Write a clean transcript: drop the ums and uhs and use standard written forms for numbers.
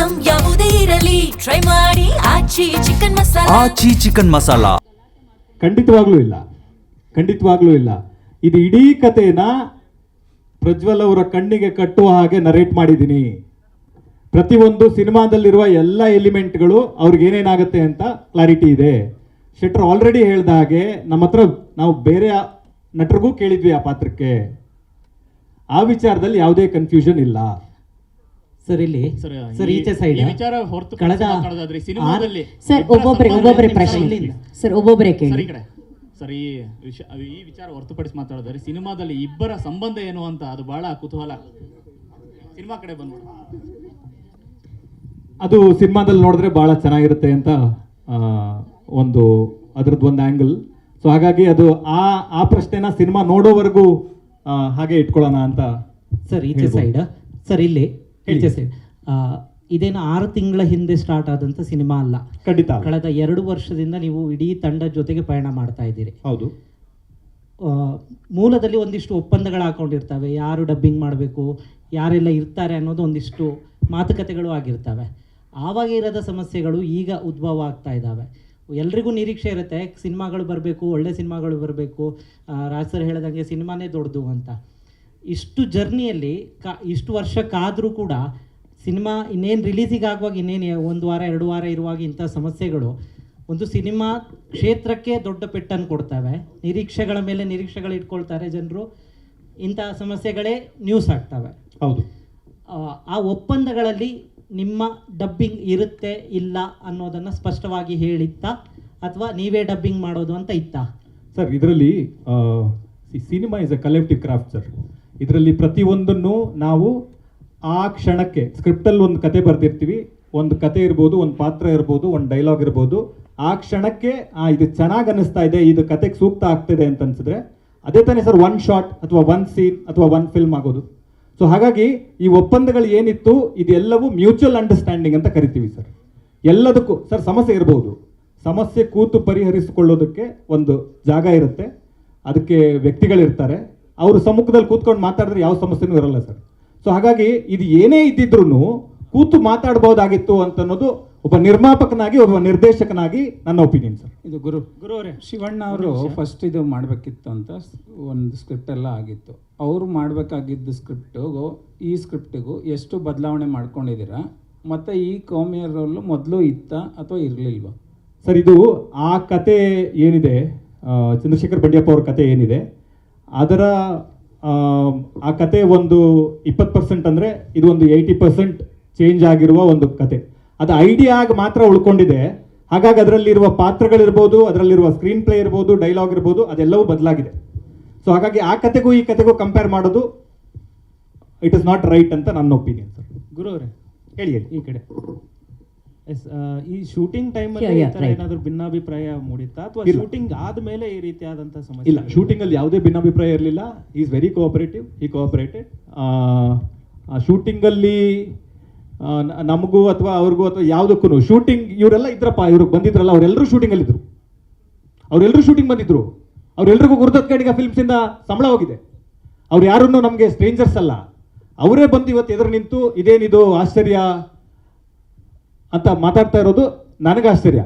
Item ಯಾವುದೇ ಇರಲಿ try ಮಾಡಿ ಆಚಿ ಚಿಕನ್ ಮಸಾಲಾ. ಆಚಿ ಚಿಕನ್ ಮಸಾಲಾ. ಖಂಡಿತವಾಗ್ಲೂ ಇಲ್ಲ. ಇದು ಇಡೀ ಕಥೆನ ಪ್ರಜ್ವಲ್ ಅವರ ಕಣ್ಣಿಗೆ ಕಟ್ಟುವ ಹಾಗೆ ನರೇಟ್ ಮಾಡಿದ್ದೀನಿ. ಪ್ರತಿಯೊಂದು ಸಿನಿಮಾದಲ್ಲಿರುವ ಎಲ್ಲ ಎಲಿಮೆಂಟ್ಗಳು ಅವ್ರಿಗೆ ಏನೇನಾಗುತ್ತೆ ಅಂತ ಕ್ಲಾರಿಟಿ ಇದೆ. ಶೆಟ್ರ್ ಆಲ್ರೆಡಿ ಹೇಳ್ದ ಹಾಗೆ ನಮ್ಮ ಹತ್ರ ನಾವು ಬೇರೆ ನಟರಿಗೂ ಕೇಳಿದ್ವಿ ಆ ಪಾತ್ರಕ್ಕೆ. ಆ ವಿಚಾರದಲ್ಲಿ ಯಾವುದೇ ಕನ್ಫ್ಯೂಷನ್ ಇಲ್ಲ ಸರ್. ಇಲ್ಲಿ ಸರ್ ಈಚೆ ಸೈಡ್ ಕಳೆದ ಸರ್ ಒಬ್ಬೊಬ್ಬರೇ ಪ್ರಶ್ನೆ ಸರ್ ಒಬ್ಬೊಬ್ಬರೇ ಕೇಳಿ ಸರ್. ಈ ವಿಚಾರ ಹೊರತುಪಡಿಸಿ ಮಾತಾಡಿದ್ರೆ ಸಿನಿಮಾದಲ್ಲಿ ಇಬ್ಬರ ಸಂಬಂಧ ಏನು ಅಂತ ಅದು ಬಹಳ ಕುತೂಹಲ. ಸಿನಿಮಾ ಕಡೆ ಬಂದ್ಬಿಡು. ಅದು ಸಿನಿಮಾದಲ್ಲಿ ನೋಡಿದ್ರೆ ಬಹಳ ಚೆನ್ನಾಗಿರುತ್ತೆ ಅಂತ ಒಂದು ಅದ್ರದ್ದು ಒಂದು ಆ್ಯಂಗಲ್. ಸೊ ಹಾಗಾಗಿ ಅದು ಆ ಪ್ರಶ್ನೆನ ಸಿನಿಮಾ ನೋಡೋವರೆಗೂ ಹಾಗೆ ಇಟ್ಕೊಳ್ಳೋಣ ಅಂತ ಸರ್. ಈಚೆ ಸೈಡ್ ಸರ್ ಇಲ್ಲಿ ಈಚೆ ಸೈಡ್ ಇದೇನು 6 ತಿಂಗಳ ಹಿಂದೆ ಸ್ಟಾರ್ಟ್ ಆದಂಥ ಸಿನಿಮಾ ಅಲ್ಲ. ಖಂಡಿತ ಕಳೆದ 2 ವರ್ಷದಿಂದ ನೀವು ಇಡೀ ತಂಡದ ಜೊತೆಗೆ ಪಯಣ ಮಾಡ್ತಾ ಇದ್ದೀರಿ. ಹೌದು. ಮೂಲದಲ್ಲಿ ಒಂದಿಷ್ಟು ಒಪ್ಪಂದಗಳು ಹಾಕೊಂಡಿರ್ತವೆ, ಯಾರು ಡಬ್ಬಿಂಗ್ ಮಾಡಬೇಕು, ಯಾರೆಲ್ಲ ಇರ್ತಾರೆ ಅನ್ನೋದು ಒಂದಿಷ್ಟು ಮಾತುಕತೆಗಳು ಆಗಿರ್ತವೆ. ಆವಾಗ ಇರದ ಸಮಸ್ಯೆಗಳು ಈಗ ಉದ್ಭವ ಆಗ್ತಾ ಇದ್ದಾವೆ. ಎಲ್ರಿಗೂ ನಿರೀಕ್ಷೆ ಇರುತ್ತೆ ಸಿನಿಮಾಗಳು ಬರಬೇಕು, ಒಳ್ಳೆ ಸಿನಿಮಾಗಳು ಬರಬೇಕು, ರಾಜ್ ಸರ್ ಹೇಳ್ದಂಗೆ ಸಿನಿಮಾನೇ ದೊಡ್ಡದು ಅಂತ. ಇಷ್ಟು ಜರ್ನಿಯಲ್ಲಿ ಇಷ್ಟು ವರ್ಷ ಕಾದರೂ ಕೂಡ ಸಿನಿಮಾ ಇನ್ನೇನು ರಿಲೀಸಿಗೆ ಆಗುವಾಗ ಇನ್ನೇನು 1 ವಾರ 2 ವಾರ ಇರುವಾಗ ಇಂಥ ಸಮಸ್ಯೆಗಳು ಒಂದು ಸಿನಿಮಾ ಕ್ಷೇತ್ರಕ್ಕೆ ದೊಡ್ಡ ಪೆಟ್ಟನ್ನು ಕೊಡ್ತವೆ. ನಿರೀಕ್ಷೆಗಳ ಮೇಲೆ ನಿರೀಕ್ಷೆಗಳು ಇಟ್ಕೊಳ್ತಾರೆ ಜನರು. ಇಂಥ ಸಮಸ್ಯೆಗಳೇ ನ್ಯೂಸ್ ಆಗ್ತವೆ. ಹೌದು. ಆ ಒಪ್ಪಂದಗಳಲ್ಲಿ ನಿಮ್ಮ ಡಬ್ಬಿಂಗ್ ಇರುತ್ತೆ ಇಲ್ಲ ಅನ್ನೋದನ್ನು ಸ್ಪಷ್ಟವಾಗಿ ಹೇಳಿತ್ತಾ ಅಥವಾ ನೀವೇ ಡಬ್ಬಿಂಗ್ ಮಾಡೋದು ಅಂತ ಇತ್ತಾ? ಸರ್, ಇದರಲ್ಲಿ cinema is a collective craft sir. ಇದರಲ್ಲಿ ಪ್ರತಿಯೊಂದನ್ನು ನಾವು ಆ ಕ್ಷಣಕ್ಕೆ ಸ್ಕ್ರಿಪ್ಟಲ್ಲಿ ಒಂದು ಕತೆ ಬರ್ದಿರ್ತೀವಿ. ಒಂದು ಕತೆ ಇರ್ಬೋದು, ಒಂದು ಪಾತ್ರ ಇರ್ಬೋದು, ಒಂದು ಡೈಲಾಗ್ ಇರ್ಬೋದು. ಆ ಕ್ಷಣಕ್ಕೆ ಇದು ಚೆನ್ನಾಗಿ ಅನ್ನಿಸ್ತಾ ಇದೆ, ಇದು ಕತೆಗೆ ಸೂಕ್ತ ಆಗ್ತಿದೆ ಅಂತ ಅನ್ಸಿದ್ರೆ ಅದೇ ತಾನೇ ಸರ್ ಒನ್ ಶಾಟ್ ಅಥವಾ ಒನ್ ಸೀನ್ ಅಥವಾ ಒನ್ ಫಿಲ್ಮ್ ಆಗೋದು. ಸೊ ಹಾಗಾಗಿ ಈ ಒಪ್ಪಂದಗಳು ಏನಿತ್ತು ಇದೆಲ್ಲವೂ ಮ್ಯೂಚುವಲ್ ಅಂಡರ್ಸ್ಟ್ಯಾಂಡಿಂಗ್ ಅಂತ ಕರಿತೀವಿ ಸರ್. ಎಲ್ಲದಕ್ಕೂ ಸರ್ ಸಮಸ್ಯೆ ಇರ್ಬೋದು, ಸಮಸ್ಯೆ ಕೂತು ಪರಿಹರಿಸಿಕೊಳ್ಳೋದಕ್ಕೆ ಒಂದು ಜಾಗ ಇರುತ್ತೆ, ಅದಕ್ಕೆ ವ್ಯಕ್ತಿಗಳಿರ್ತಾರೆ. ಅವರು ಸಮ್ಮುಖದಲ್ಲಿ ಕೂತ್ಕೊಂಡು ಮಾತಾಡಿದ್ರೆ ಯಾವ ಸಮಸ್ಯೆನೂ ಇರಲ್ಲ ಸರ್. ಸೊ ಹಾಗಾಗಿ ಇದು ಏನೇ ಇದ್ದಿದ್ರು ಕೂತು ಮಾತಾಡ್ಬೋದಾಗಿತ್ತು ಅಂತ ಅನ್ನೋದು ಒಬ್ಬ ನಿರ್ಮಾಪಕನಾಗಿ ಒಬ್ಬ ನಿರ್ದೇಶಕನಾಗಿ ನನ್ನ ಒಪಿನಿಯನ್ ಸರ್. ಇದು ಗುರು ಅವರೇ, ಶಿವಣ್ಣ ಅವರು ಫಸ್ಟ್ ಇದು ಮಾಡಬೇಕಿತ್ತು ಅಂತ ಒಂದು ಸ್ಕ್ರಿಪ್ಟ್ ಎಲ್ಲ ಆಗಿತ್ತು. ಅವರು ಮಾಡಬೇಕಾಗಿದ್ದು ಸ್ಕ್ರಿಪ್ಟಿಗೂ ಈ ಸ್ಕ್ರಿಪ್ಟಿಗೂ ಎಷ್ಟು ಬದಲಾವಣೆ ಮಾಡ್ಕೊಂಡಿದ್ದೀರಾ? ಮತ್ತು ಈ ಕಾಮಿಯರ್ ರೋಲ್ ಮೊದಲು ಇತ್ತಾ ಅಥವಾ ಇರಲಿಲ್ವಾ ಸರ್? ಇದು ಆ ಕತೆ ಏನಿದೆ, ಚಂದ್ರಶೇಖರ್ ಬಂಡಿಯಪ್ಪ ಅವ್ರ ಕತೆ ಏನಿದೆ, ಅದರ ಆ ಕತೆ ಒಂದು 20% ಅಂದರೆ ಇದು ಒಂದು 80% ಚೇಂಜ್ ಆಗಿರುವ ಒಂದು ಕತೆ. ಅದು ಐಡಿಯಾ ಆಗಿ ಮಾತ್ರ ಉಳ್ಕೊಂಡಿದೆ. ಹಾಗಾಗಿ ಅದರಲ್ಲಿರುವ ಪಾತ್ರಗಳಿರ್ಬೋದು, ಅದರಲ್ಲಿರುವ ಸ್ಕ್ರೀನ್ ಪ್ಲೇ ಇರ್ಬೋದು, ಡೈಲಾಗ್ ಇರ್ಬೋದು, ಅದೆಲ್ಲವೂ ಬದಲಾಗಿದೆ. ಸೊ ಹಾಗಾಗಿ ಆ ಕತೆಗೂ ಈ ಕತೆಗೂ ಕಂಪೇರ್ ಮಾಡೋದು ಇಟ್ ಇಸ್ ನಾಟ್ ರೈಟ್ ಅಂತ ನನ್ನ ಒಪಿನಿಯನ್ ಸರ್. ಗುರು ಅವರೇ ಹೇಳಿ ಈ ಕಡೆ. ಈ ಶೂಟಿಂಗ್ ಟೈಮಲ್ಲಿ ಏನಾದರೂ ಭಿನ್ನಾಭಿಪ್ರಾಯ ಮೂಡಿತ್ತಾ ಅಥವಾ ಶೂಟಿಂಗ್ ಆದ್ಮೇಲೆ ಈ ರೀತಿಯಾದಂಥ ಸಮಸ್ಯೆ? ಇಲ್ಲ, ಶೂಟಿಂಗ್ ಅಲ್ಲಿ ಯಾವುದೇ ಭಿನ್ನಾಭಿಪ್ರಾಯ ಇರಲಿಲ್ಲ. Is very cooperative, he cooperated. Shooting ಅಲ್ಲಿ ನಮಗೂ ಅಥವಾ ಅವ್ರಿಗೂ ಅಥವಾ ಯಾವುದಕ್ಕೂ ಶೂಟಿಂಗ್ ಇವರೆಲ್ಲ ಇದ್ರಪ್ಪ, ಇವ್ರಿಗೆ ಬಂದಿದ್ರಲ್ಲ ಅವರೆಲ್ಲರೂ ಶೂಟಿಂಗ್ ಅಲ್ಲಿ ಇದ್ರು, ಅವರೆಲ್ಲರೂ ಶೂಟಿಂಗ್ ಬಂದಿದ್ರು. ಅವರೆಲ್ಲರಿಗೂ ಗುರುದತ್ ಕಡೆಗೆ ಫಿಲ್ಮ್ಸ್ ಇಂದ ಸಂಬಳ ಹೋಗಿದೆ. ಅವ್ರು ಯಾರನ್ನು ನಮಗೆ ಸ್ಟ್ರೇಂಜರ್ಸ್ ಅಲ್ಲ. ಅವರೇ ಬಂದು ಇವತ್ತು ಎದುರು ನಿಂತು ಇದೇನಿದು ಆಶ್ಚರ್ಯ ಅಂತ ಮಾತಾಡ್ತಾ ಇರೋದು ನನಗೆ ಆಶ್ಚರ್ಯ.